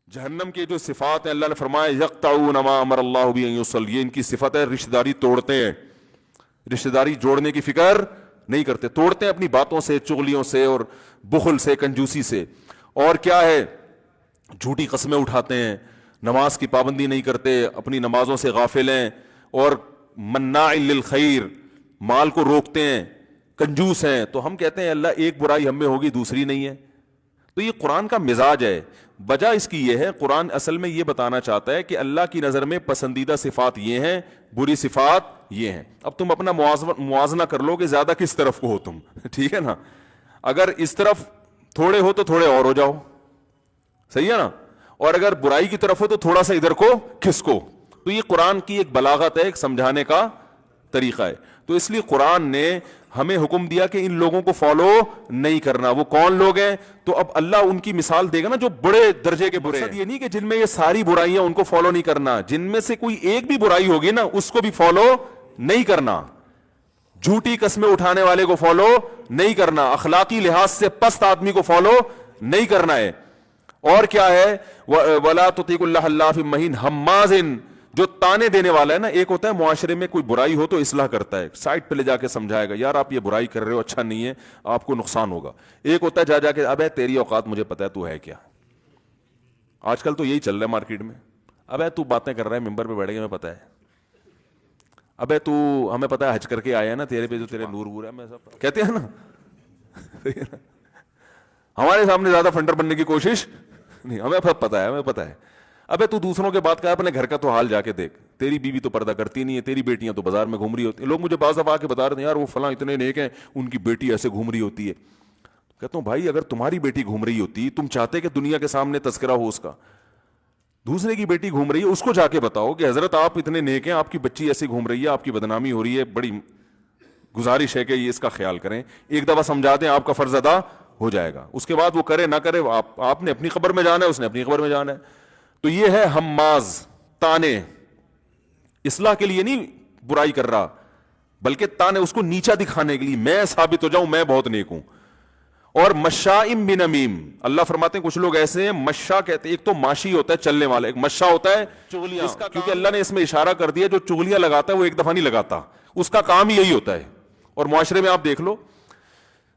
جہنم کے جو صفات ہیں اللہ نے فرمایا یقطعون ما امر اللہ بہ ان یوصل، یہ ان کی صفت ہے، رشتہ داری توڑتے ہیں، رشتہ داری جوڑنے کی فکر نہیں کرتے، توڑتے ہیں اپنی باتوں سے، چغلیوں سے اور بخل سے، کنجوسی سے۔ اور کیا ہے، جھوٹی قسمیں اٹھاتے ہیں، نماز کی پابندی نہیں کرتے، اپنی نمازوں سے غافل ہیں، اور مناع للخیر، مال کو روکتے ہیں، کنجوس ہیں۔ تو ہم کہتے ہیں اللہ ایک برائی ہم میں ہوگی دوسری نہیں ہے، تو یہ قرآن کا مزاج ہے۔ وجہ اس کی یہ ہے، قرآن اصل میں یہ بتانا چاہتا ہے کہ اللہ کی نظر میں پسندیدہ صفات یہ ہیں، بری صفات یہ ہیں۔ اب تم اپنا موازنہ کر لو کہ زیادہ کس طرف کو ہو تم، ٹھیک ہے نا؟ اگر اس طرف تھوڑے ہو تو تھوڑے اور ہو جاؤ، صحیح ہے نا؟ اور اگر برائی کی طرف ہو تو تھوڑا سا ادھر کو کھسکو۔ تو یہ قرآن کی ایک بلاغت ہے، ایک سمجھانے کا طریقہ ہے۔ تو اس لیے قرآن نے ہمیں حکم دیا کہ ان لوگوں کو فالو نہیں کرنا۔ وہ کون لوگ ہیں؟ تو اب اللہ ان کی مثال دے گا نا جو بڑے درجے کے برے ہیں۔ یہ نہیں کہ جن میں یہ ساری برائیاں ان کو فالو نہیں کرنا، جن میں سے کوئی ایک بھی برائی ہوگی نا اس کو بھی فالو نہیں کرنا، جھوٹی قسمیں اٹھانے والے کو فالو نہیں کرنا، اخلاقی لحاظ سے پست آدمی کو فالو نہیں کرنا ہے۔ اور کیا ہے، وَلَا تُطِيعُوا اللَّهَ اللَّهُ مَهِينٌ حَمَّازٍ، جو تانے دینے والا ہے نا۔ ایک ہوتا ہے معاشرے میں کوئی برائی ہو تو اصلاح کرتا ہے، سائٹ پہ لے جا کے سمجھائے گا، یار آپ یہ برائی کر رہے ہو، اچھا نہیں ہے، آپ کو نقصان ہوگا۔ ایک ہوتا ہے جا کے ابے تیری اوقات مجھے پتا ہے تو ہے کیا۔ آج کل تو یہی چل رہا ہے مارکیٹ میں، ابے تو باتیں کر رہا ہے ممبر پہ بیٹھ کے، ہمیں پتا ہے، ابے تو ہمیں پتا ہے حج کر کے آیا ہے نا، تیرے پہ جو تیرے نور ہے، میں سب کہتے ہیں نا۔ ہمارے سامنے زیادہ فنڈر بننے کی کوشش نہیں، ہمیں پتا ہے، ہمیں پتا ہے۔ ابے تو دوسروں کے بات کا اپنے گھر کا تو حال جا کے دیکھ، تیری بیوی تو پردہ کرتی نہیں ہے، تیری بیٹیاں تو بازار میں گھوم رہی ہوتی ہیں۔ لوگ مجھے بعض دفعہ آ کے بتا رہے ہیں یار وہ فلاں اتنے نیک ہیں، ان کی بیٹی ایسے گھوم رہی ہوتی ہے۔ کہتا ہوں بھائی اگر تمہاری بیٹی گھوم رہی ہوتی، تم چاہتے کہ دنیا کے سامنے تذکرہ ہو اس کا؟ دوسرے کی بیٹی گھوم رہی ہے، اس کو جا کے بتاؤ کہ حضرت آپ اتنے نیک ہیں، آپ کی بچی ایسی گھوم رہی ہے، آپ کی بدنامی ہو رہی ہے، بڑی گزارش ہے کہ یہ اس کا خیال کریں، ایک دفعہ سمجھا دیں، آپ کا فرض ادا ہو جائے گا۔ اس کے بعد وہ کرے نہ کرے، آپ نے اپنی قبر میں جانا ہے، اس نے اپنی قبر میں جانا ہے۔ تو یہ ہے حماز، تانے، اصلاح کے لیے نہیں برائی کر رہا بلکہ تانے، اس کو نیچا دکھانے کے لیے، میں ثابت ہو جاؤں میں بہت نیک ہوں۔ اور مشائم بنمیم، اللہ فرماتے ہیں کچھ لوگ ایسے ہیں، مشا کہتے ہیں، ایک تو ماشی ہوتا ہے چلنے والا، ایک مشا ہوتا ہے چغلیاں، کیونکہ اللہ نے اس میں اشارہ کر دیا جو چغلیاں لگاتا ہے وہ ایک دفعہ نہیں لگاتا، اس کا کام یہی ہوتا ہے۔ اور معاشرے میں آپ دیکھ لو،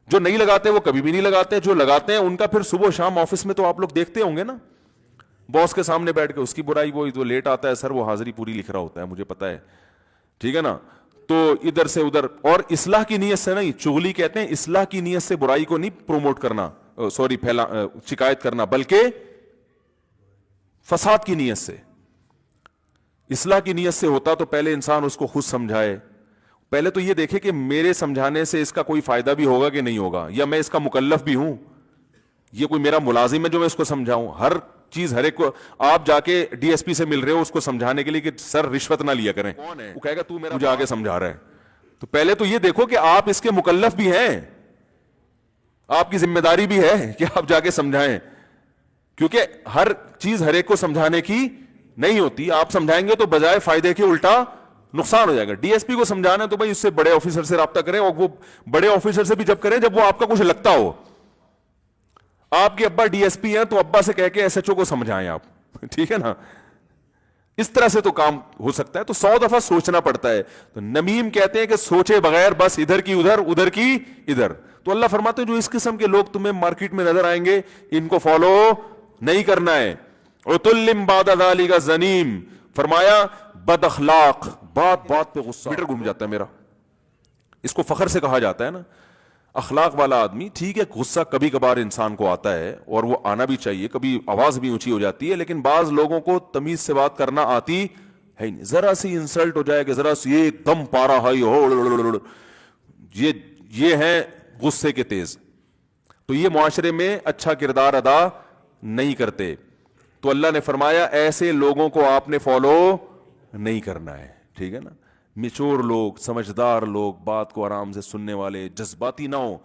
جو نہیں لگاتے وہ کبھی بھی نہیں لگاتے، جو لگاتے ہیں ان کا پھر صبح شام آفس میں تو آپ لوگ دیکھتے ہوں گے نا، باس کے سامنے بیٹھ کے اس کی برائی، وہ لیٹ آتا ہے سر وہ حاضری پوری لکھ رہا ہوتا ہے، مجھے پتا ہے، ٹھیک ہے نا؟ تو ادھر سے ادھر، اور اصلاح کی نیت سے نہیں، چغلی کہتے ہیں اصلاح کی نیت سے برائی کو نہیں پروموٹ کرنا، شکایت کرنا، بلکہ فساد کی نیت سے۔ اصلاح کی نیت سے ہوتا تو پہلے انسان اس کو خود سمجھائے، پہلے تو یہ دیکھے کہ میرے سمجھانے سے اس کا کوئی فائدہ بھی ہوگا کہ نہیں ہوگا، یا میں اس کا مکلف بھی ہوں، یہ کوئی میرا ملازم ہے جو میں اس کو سمجھاؤں۔ ہر چیز ہر ایک کو آپ جا کے ڈی ایس پی سے مل رہے ہو اس کو سمجھانے کے لیے کہ سر رشوت نہ لیا کریں، وہ کہے گا تو میرا مجھے آگے سمجھا رہا ہے۔ تو پہلے تو یہ دیکھو کہ آپ اس کے مکلف بھی ہیں، آپ کی ذمہ داری بھی ہے کہ آپ جا کے سمجھائیں، کیونکہ ہر چیز ہر ایک کو سمجھانے کی نہیں ہوتی، آپ سمجھائیں گے تو بجائے فائدے کے الٹا نقصان ہو جائے گا۔ ڈی ایس پی کو سمجھانا ہے تو بھائی اس سے بڑے آفیسر سے رابطہ کریں، اور وہ بڑے آفیسر سے بھی جب کریں جب وہ آپ کا کچھ لگتا ہو۔ آپ کے ابا ڈی ایس پی ہیں تو ابا سے کہہ کے ایس ایچ او کو سمجھائیں آپ، ٹھیک ہے نا؟ اس طرح سے تو کام ہو سکتا ہے، تو 100 دفعہ سوچنا پڑتا ہے۔ تو نمیم کہتے ہیں کہ سوچے بغیر بس ادھر کی ادھر، ادھر کی ادھر۔ تو اللہ فرماتے ہیں جو اس قسم کے لوگ تمہیں مارکیٹ میں نظر آئیں گے ان کو فالو نہیں کرنا ہے۔ عتل بعد ذلک زنیم، فرمایا بد اخلاق، بات بات پہ غصہ، میٹر گھوم جاتا ہے میرا، اس کو فخر سے کہا جاتا ہے نا، اخلاق والا آدمی۔ ٹھیک ہے غصہ کبھی کبھار انسان کو آتا ہے اور وہ آنا بھی چاہیے، کبھی آواز بھی اونچی ہو جاتی ہے، لیکن بعض لوگوں کو تمیز سے بات کرنا آتی ہے ہی نہیں، ذرا سی انسلٹ ہو جائے کہ ذرا سی ایک دم پارا ہائی ہو، یہ ہے غصے کے تیز، تو یہ معاشرے میں اچھا کردار ادا نہیں کرتے۔ تو اللہ نے فرمایا ایسے لوگوں کو آپ نے فالو نہیں کرنا ہے، ٹھیک ہے نا؟ میچور لوگ، سمجھدار لوگ، بات کو آرام سے سننے والے، جذباتی نہ ہو۔